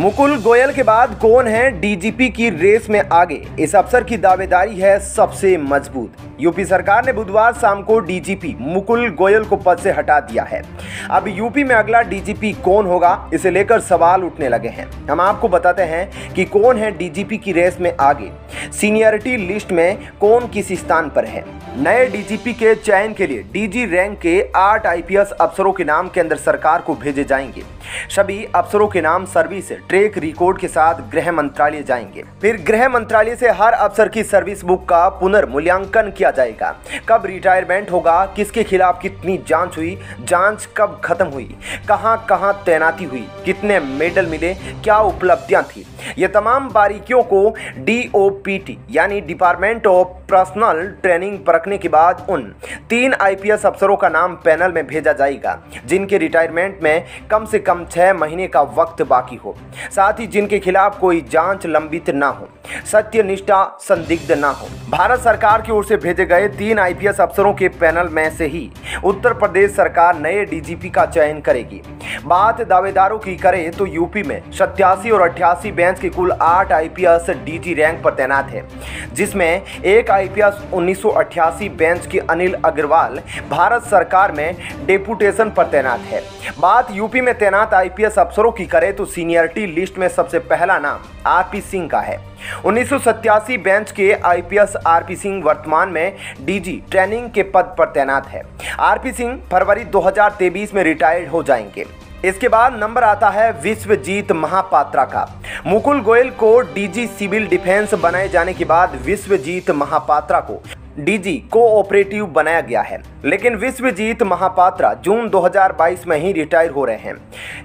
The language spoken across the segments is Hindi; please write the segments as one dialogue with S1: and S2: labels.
S1: मुकुल गोयल के बाद कौन है डीजीपी की रेस में आगे? इस अफसर की दावेदारी है सबसे मजबूत। यूपी सरकार ने बुधवार शाम को डीजीपी मुकुल गोयल को पद से हटा दिया है। अब यूपी में अगला डीजीपी कौन होगा, इसे लेकर सवाल उठने लगे हैं। हम आपको बताते हैं कि कौन है डीजीपी की रेस में आगे, सीनियरिटी लिस्ट में कौन किस स्थान पर है। नए डीजीपी के चयन के लिए डीजी रैंक के 8 आईपीएस अफसरों के नाम केंद्र सरकार को भेजे जाएंगे। सभी अफसरों के नाम सर्विस ट्रैक रिकॉर्ड के साथ गृह मंत्रालय जाएंगे। फिर गृह मंत्रालय से हर अफसर की सर्विस बुक का पुनर्मूल्यांकन किया जाएगा। कब रिटायरमेंट होगा, किसके खिलाफ कितनी जांच हुई, जांच कब खत्म हुई, कहां कहां तैनाती हुई, कितने मेडल मिले, क्या उपलब्धियां थी, ये तमाम बारीकियों को डीओपीटी यानी डिपार्टमेंट ऑफ पर्सनल ट्रेनिंग परखने के बाद उन 3 आईपीएस अफसरों का नाम पैनल में भेजा जाएगा जिनके रिटायरमेंट में कम से कम 6 महीने का वक्त बाकी हो, साथ ही जिनके खिलाफ कोई जांच लंबित ना हो, सत्य निष्ठा संदिग्ध ना हो। भारत सरकार की ओर से भेजे गए 3 आईपीएस अफसरों के पैनल में से ही उत्तर प्रदेश सरकार नए डीजीपी का चयन करेगी। बात दावेदारों की करें तो यूपी में 87 और 88 बेंच के कुल 8 आईपीएस डीजी रैंक पर तैनात है, जिसमें एक आईपीएस 1988 बेंच के अनिल अग्रवाल भारत सरकार में डेपुटेशन पर तैनात है। बात यूपी में तैनात आईपीएस अफसरों की करें तो सीनियरिटी लिस्ट में सबसे पहला नाम आरपी सिंह का है। 1987 बेंच के आईपीएस आरपी सिंह वर्तमान में डीजी ट्रेनिंग के पद पर तैनात है। आरपी सिंह फरवरी 2023 में रिटायर्ड हो जाएंगे। इसके बाद नंबर आता है विश्वजीत महापात्रा का। मुकुल गोयल को डीजी सिविल डिफेंस बनाए जाने के बाद विश्वजीत महापात्रा को डीजी कोऑपरेटिव बनाया गया है, लेकिन विश्वजीत महापात्रा जून 2022 में ही रिटायर हो रहे हैं,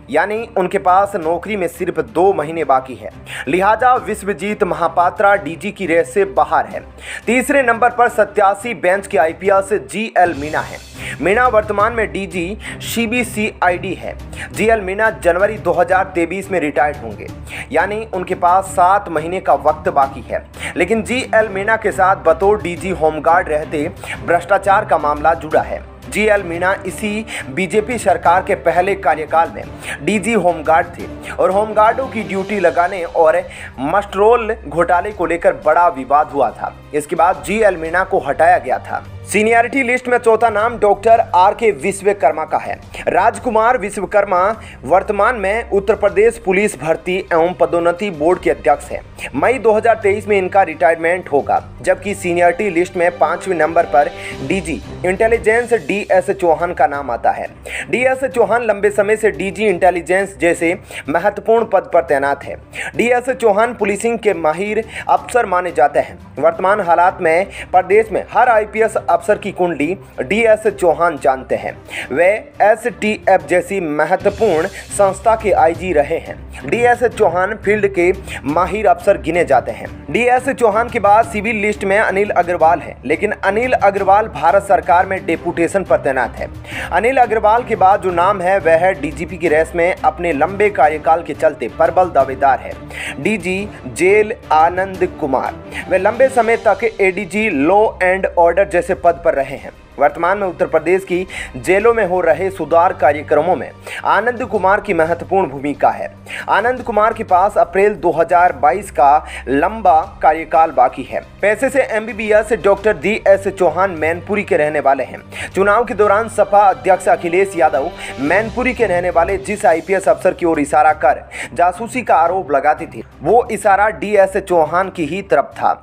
S1: यानी उनके पास नौकरी में सिर्फ 2 महीने बाकी है। लिहाजा विश्वजीत महापात्रा डीजी की रेस से बाहर है। तीसरे नंबर पर 87 बेंच के आईपीएस जीएल मीणा है। मीणा वर्तमान में डीजी सीबीसीआईडी है। जीएल मीणा जनवरी 2023 में रिटायर्ड होंगे, यानी उनके पास 7 महीने का वक्त बाकी है। लेकिन जीएल मीणा के साथ बतौर डीजी होमगार्ड रहते भ्रष्टाचार का मामला जुड़ा है। जीएल मीणा इसी बीजेपी सरकार के पहले कार्यकाल में डीजी होमगार्ड थे और होमगार्डों की ड्यूटी लगाने और मस्टरोल घोटाले को लेकर बड़ा विवाद हुआ था। इसके बाद जीएल मीणा को हटाया गया था। सीनियरिटी लिस्ट में चौथा नाम डॉक्टर आर.के. विश्वकर्मा का है। राजकुमार विश्वकर्मा वर्तमान में उत्तर प्रदेश पुलिस भर्ती एवं पदोन्नति बोर्ड के अध्यक्ष हैं। मई 2023 में इनका रिटायरमेंट होगा, जबकि सीनियरिटी लिस्ट में 5वें नंबर पर डीजी इंटेलिजेंस डी.एस. चौहान का नाम आता है। डी.एस. चौहान लंबे समय से डीजी इंटेलिजेंस जैसे महत्वपूर्ण पद पर तैनात है। डी.एस. चौहान पुलिसिंग के माहिर अफसर माने जाते हैं। वर्तमान हालात में प्रदेश में हर आईपीएस अफसर की कुंडली डी.एस. चौहान जानते हैं। वे एसटीएफ जैसी महत्वपूर्ण संस्था के आईजी रहे हैं। डी.एस. चौहान फील्ड के माहिर अफसर गिने जाते हैं। डी.एस. चौहान के बाद सिविल लिस्ट में अनिल अग्रवाल है, लेकिन अनिल अग्रवाल भारत सरकार में डेपुटेशन पर तैनात है। अनिल अग्रवाल के बाद जो नाम है वह है डीजीपी की रेस में अपने लंबे कार्यकाल के चलते प्रबल दावेदार है, डीजी जेल आनंद कुमार। वे लंबे समय तक एडीजी लॉ एंड ऑर्डर जैसे पद पर रहे हैं। वर्तमान में उत्तर प्रदेश की जेलों में हो रहे सुधार कार्यक्रमों में आनंद कुमार की महत्वपूर्ण भूमिका है। आनंद कुमार के पास अप्रैल 2022 का लंबा कार्यकाल बाकी है। पैसे से MBBS doctor D S. Chauhan Mainpuri के रहने वाले हैं। चुनाव के दौरान सपा अध्यक्ष अखिलेश यादव मैनपुरी के रहने वाले जिस आईपीएस अफसर की ओर इशारा कर जासूसी का आरोप लगाते थे, वो इशारा डी.एस. चौहान की ही तरफ था।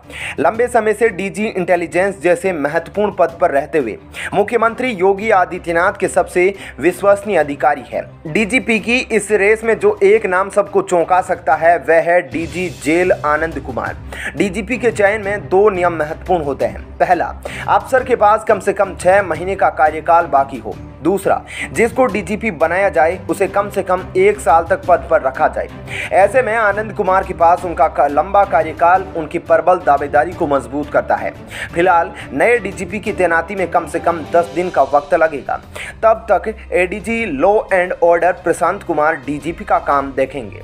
S1: लंबे समय से डीजी इंटेलिजेंस जैसे महत्वपूर्ण पद पर रहते हुए मुख्यमंत्री योगी आदित्यनाथ के सबसे विश्वसनीय अधिकारी है। डीजीपी की इस रेस में जो एक नाम सबको चौंका सकता है वह है DG jail Anand Kumar. DGP के चयन में 2 नियम महत्वपूर्ण होते हैं। पहला, अफसर के पास कम से कम 6 महीने का कार्यकाल बाकी हो। दूसरा, जिसको डीजीपी बनाया जाए उसे कम से कम 1 साल तक पद पर रखा जाए। ऐसे में आनंद कुमार के पास उनका लंबा कार्यकाल उनकी प्रबल दावेदारी को मजबूत करता है। फिलहाल नए डीजीपी की तैनाती में कम से कम 10 दिन का वक्त लगेगा। तब तक ADG law and order Prashant Kumar DGP का काम देखेंगे।